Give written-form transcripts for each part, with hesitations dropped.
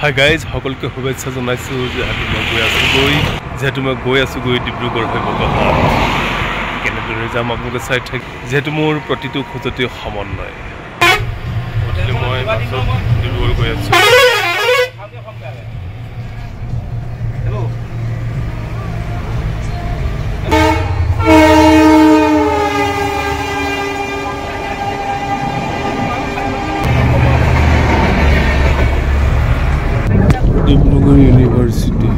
Hi guys, সকলকে শুভেচ্ছা জনাইছো যেহেতু মই গৈ আছো ডিব্ৰুগড় হৈ বকহাট কেনেদৰে যাম আপোনালোকে চাই থাক যেহেতু মোৰ প্ৰতিটো খোজতে সমন্বয় মই বাছত ডিব্ৰুগড় গৈ আছো Dibrugarh University.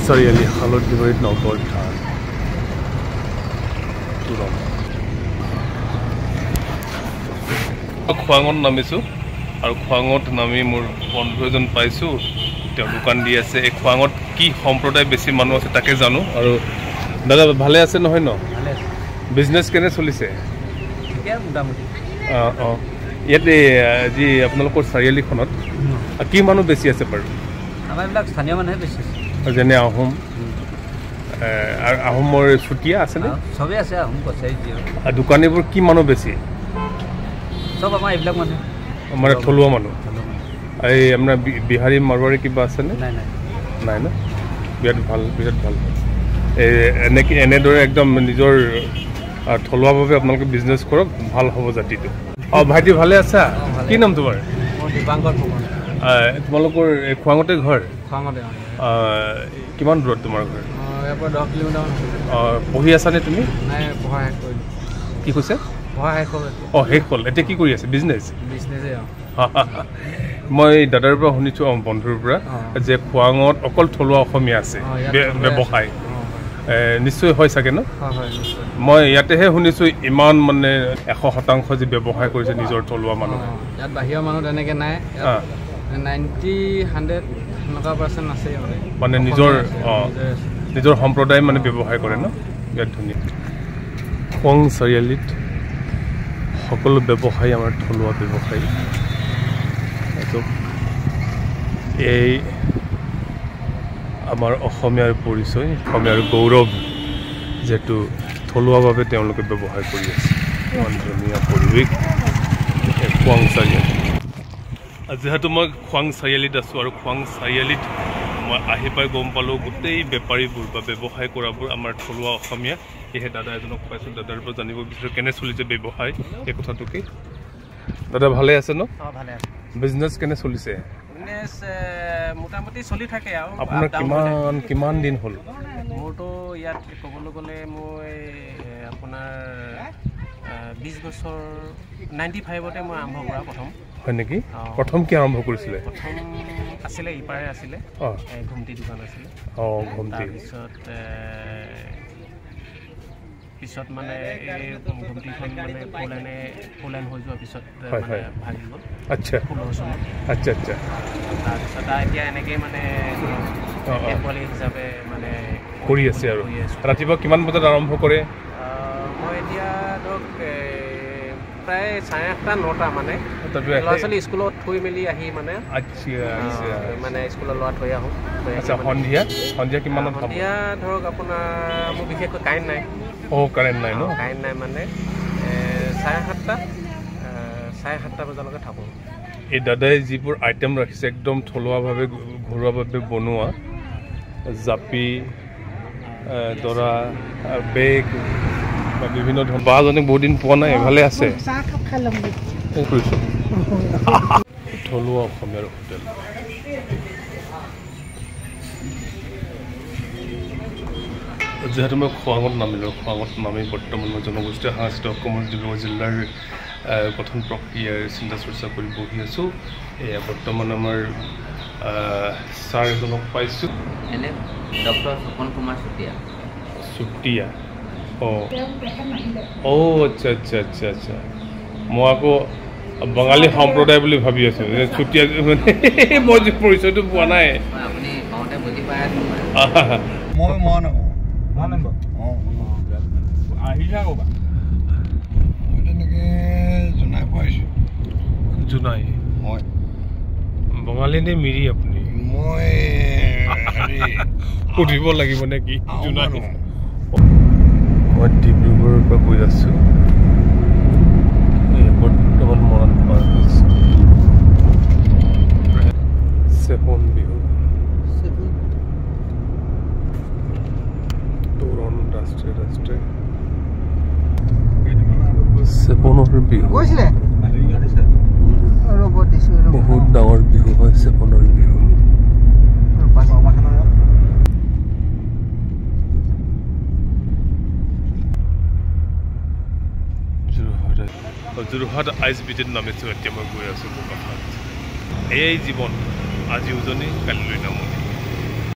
Serially, Halot Divide Nogol Town. খোৱাঙত নামিছো আৰু খোৱাঙত নামি মোৰ বন্ধু এজন পাইছো তেওঁ দোকান দি আছে এই খোৱাঙত কি সম্প্ৰদায় বেছি মানুহ আছে তাকে জানো আৰু দাদা ভালে আছে নহয় ন ভালে আছে বিজনেস কেনে চলিছে এতিয়া মোটামুটি ইয়াতে যি আপোনালোকৰ চাৰিআলিখনত কি মানুহ বেছি আছে বাৰু আমাৰ বিলাক স্থানীয় মানুহে বেছি আছে যেনে আহোম আৰু আহোমৰ ছুটিয়া আছে নে সবে আছে আহোম কছাই দিও আৰু দোকানীবোৰ কি মানুহ বেছি সব আমাৰ এইবিলাক মানুহ মানে থলুৱা মানুহ এই আপোনাৰ বিহাৰী মাৰৱাৰী কিবা আছে নে নাই নাই নাই না বিৰাট ভাল এনেদৰে একদম নিজৰ থলুৱাভাৱে আপোনালোকে বিজনেছ কৰক ভাল হ'ব জাতিটো ভাইটি ভালে আছা কি নাম তোমাৰ দীপাংকৰ ফুকন তোমালোকৰ খোৱাঙতে ঘৰ খোৱাঙতে কিমান দূৰত তোমাৰ ঘৰ ইয়াৰ পৰা 10 কিলোমিটাৰ পঢ়ি আছা নে তুমি নাই পঢ়া শেষ কৰিলো কি কৈছে পঢ়া শেষ হ'ল শেষ হ'ল এতিয়া কি কৰি আছে বিজনেছ মই দাদাৰ পৰা শুনিছো বন্ধুৰ পৰা যে খোৱাঙত অকল থলুৱা অসমীয়া আছে ব্যৱসায় নিশ্চয় হয় চাগে ন মই ইয়াতেহে শুনিছো ইমান মানে 100% যে ব্যৱসায় কৰিছে নিজৰ থলুৱা মানুহ ইয়াত বাহিৰৰ মানুহ তেনেকে নাই 90-100% আছে মানে নিজৰ সম্প্ৰদায় মানে ব্যৱসায় কৰে ন ইয়াত ধুনীয়া খোৱাং চাৰিআলিত সকলো ব্যৱসায়ী আমাৰ থলুৱা ব্যৱসায়ী এই আমাৰ অসমীয়াৰ পৰিচয় অসমীয়াৰ গৌৰৱ যেটো থলুৱাভাৱে তেওঁলোকে ব্যৱসায় কৰি আছে ইমান ধুনীয়া পৰিৱেশ খোৱাং চাৰিআলি যেহেতু মই খোৱাং চাৰিআলিত আছোঁ আৰু খোৱাং চাৰিআলিত মই আহি পাই গম পালোঁ গোটেই বেপাৰীবোৰ বা ব্যৱসায় কৰাবোৰ আমাৰ থলুৱা অসমীয়া সেয়েহে দাদা এজনক পাইছোঁ দাদাৰ পৰা জানিব বিচাৰোঁ কেনে চলিছে ব্যৱসায় এই কথাটোকে দাদা ভালে আছে ন ভালে আছে বিজনেছ কেনে চলিছে বিজনেছ মোটামুটি চলি থাকে আৰু আপোনাৰ কিমান দিন হ'ল মোৰতো ইয়াত ক'বলৈ গ'লে মই আপোনাৰ 20 বছৰ 95তে মই আৰম্ভ কৰা প্ৰথম হয় নেকি প্ৰথম কি আৰম্ভ কৰিছিলে প্ৰথম আছিলে ইপাৰে আছিলে ঘুমটি দোকান আছিলে ঘুমটি পিছত মানে এই ঘুমটিখন মানে ফুলেন হৈ যোৱাৰ পিছত ভাগি গ'ল আচ্ছা 16 চনত আচ্ছা তাৰপিছত এতিয়া এনেকৈ মানে পোৱালি হিচাপে মানে কৰি আছে আৰু ৰাতিপুৱা কিমান বজাত আৰম্ভ কৰে মই এতিয়া ধৰক প্ৰায় 8:30-9টা মানে ল'ৰা ছোৱালী স্কুলত থৈ মেলি আহি মানে মানে স্কুলত ল'ৰা থৈ আহোঁ সন্ধিয়া কিমানত সন্ধিয়া ধৰক আপোনাৰ মোৰ বিশেষকৈ কাৰেণ্ট নাই কাৰেণ্ট নাই ন কাৰেণ্ট নাই মানে 7:30 বজালৈকে থাকোঁ এই দাদাই যিবোৰ আইটেম ৰাখিছে একদম থলুৱাভাৱে ঘৰুৱাভাৱে বনোৱা জাপি দৰা বেগ বিভিন্ন ধৰণৰ বাজনীক বহুত দিন পোৱা নাই ভালে আছে থলুৱা অসমীয়াৰ হোটেল যেহেতু মই খোৱাঙত নামিলোঁ খোৱাঙত নামি বৰ্তমান মই জনগোষ্ঠীয় সাংস্কৃতিক অসমৰ ডিব্ৰুগড় জিলাৰ গঠন প্ৰক্ৰিয়াৰ চিন্তা চৰ্চা কৰি বহি আছোঁ এয়া বৰ্তমান আমাৰ ছাৰ এজনক পাইছোঁ ডক্টৰ সুপন কুমাৰ চুতীয়া আচ্ছা মই আকৌ বাঙালী সম্প্ৰদায় বুলি ভাবি আছোঁ চুতীয়া মানে মই যে পৰিচয়টো পোৱা নাই মই নকওঁ আহিছা ক'বা মই তেনেকৈ জনাই পাইছোঁ জোনাই মই বঙালী নে মিৰি আপুনি মই হেৰি সুধিব লাগিব নে কি জোনাই মানুহ। মই ডিব্ৰুগড়ৰ পৰা গৈ আছোঁ বৰ্তমান মৰাণ পাৰ হৈছোঁ চেপন বিহু তোৰণ ৰাষ্ট্ৰীয় চেপনৰ বিহু গৈছিলে বহুত ডাঙৰ বিহু হয় চেপনৰ বিহু যোৰহাট আইচ বিটিত নামিছোঁ এতিয়া মই গৈ আছোঁ বোকাখাট এয়াই জীৱন আজি উজনি কালিলৈ নামনি